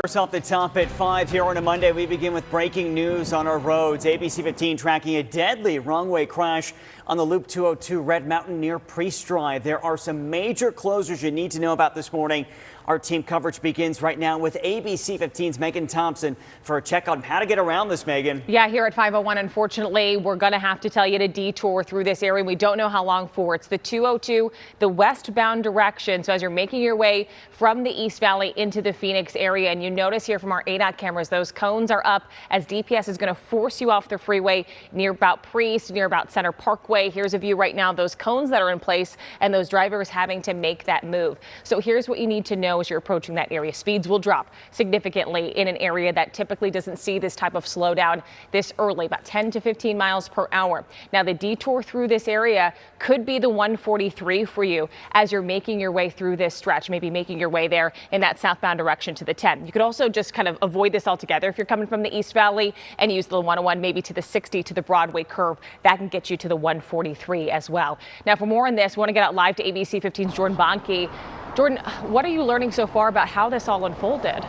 First off the top at 5 here on a Monday, we begin with breaking news on our roads. ABC 15 tracking a deadly wrong-way crash on the Loop 202 Red Mountain near Priest Drive. There are some major closures you need to know about this morning. Our team coverage begins right now with ABC 15's Megan Thompson for a check on how to get around this, Megan. Yeah, here at 501, unfortunately, we're going to have to tell you to detour through this area. We don't know how long for. It's the 202, the westbound direction. So as you're making your way from the East Valley into the Phoenix area, and you notice here from our ADOT cameras, those cones are up as DPS is going to force you off the freeway near about Priest, near about Center Parkway. Here's a view right now, those cones that are in place and those drivers having to make that move. So here's what you need to know as you're approaching that area. Speeds will drop significantly in an area that typically doesn't see this type of slowdown this early, about 10 to 15 miles per hour. Now, the detour through this area could be the 143 for you as you're making your way through this stretch, maybe making your way there in that southbound direction to the 10. You could also just kind of avoid this altogether if you're coming from the East Valley and use the 101 maybe to the 60 to the Broadway curve. That can get you to the 143 as well. Now, for more on this, we want to get out live to ABC 15's Jordan Bonke. Jordan, what are you learning so far about how this all unfolded?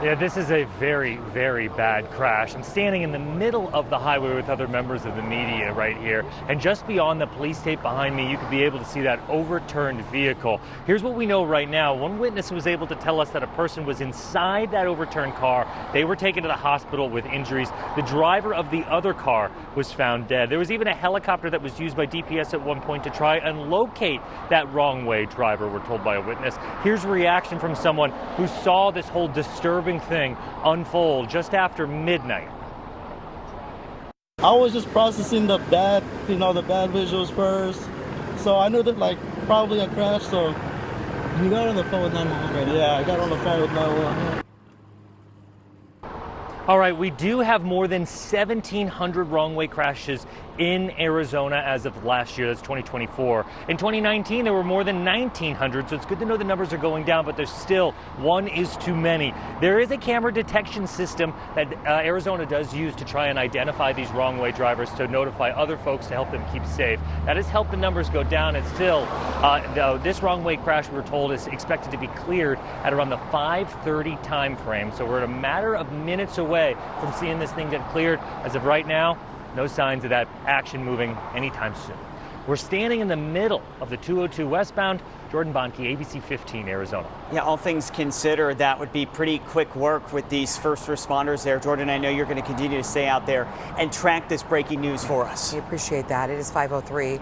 Yeah, this is a very, very bad crash. I'm standing in the middle of the highway with other members of the media right here. And just beyond the police tape behind me, you could be able to see that overturned vehicle. Here's what we know right now. One witness was able to tell us that a person was inside that overturned car. They were taken to the hospital with injuries. The driver of the other car was found dead. There was even a helicopter that was used by DPS at one point to try and locate that wrong way driver, we're told by a witness. Here's a reaction from someone who saw this whole disturbing thing unfold just after midnight. I was just processing the bad visuals first. So I knew that probably a crash, so You got on the phone with 911 right now? yeah, I got on the phone with 911. All right, we do have more than 1,700 wrong-way crashes in Arizona as of last year. That's 2024. In 2019, there were more than 1,900, so it's good to know the numbers are going down, but there's still one is too many. There is a camera detection system that Arizona does use to try and identify these wrong-way drivers to notify other folks to help them keep safe. That has helped the numbers go down. It's still, this wrong-way crash, we're told, is expected to be cleared at around the 5:30 time frame. So we're at a matter of minutes away from seeing this thing get cleared. As of right now, no signs of that action moving anytime soon. We're standing in the middle of the 202 westbound. Jordan Bonke, ABC 15, Arizona. Yeah, all things considered, that would be pretty quick work with these first responders there. Jordan, I know you're going to continue to stay out there and track this breaking news for us. We appreciate that. It is 5:03.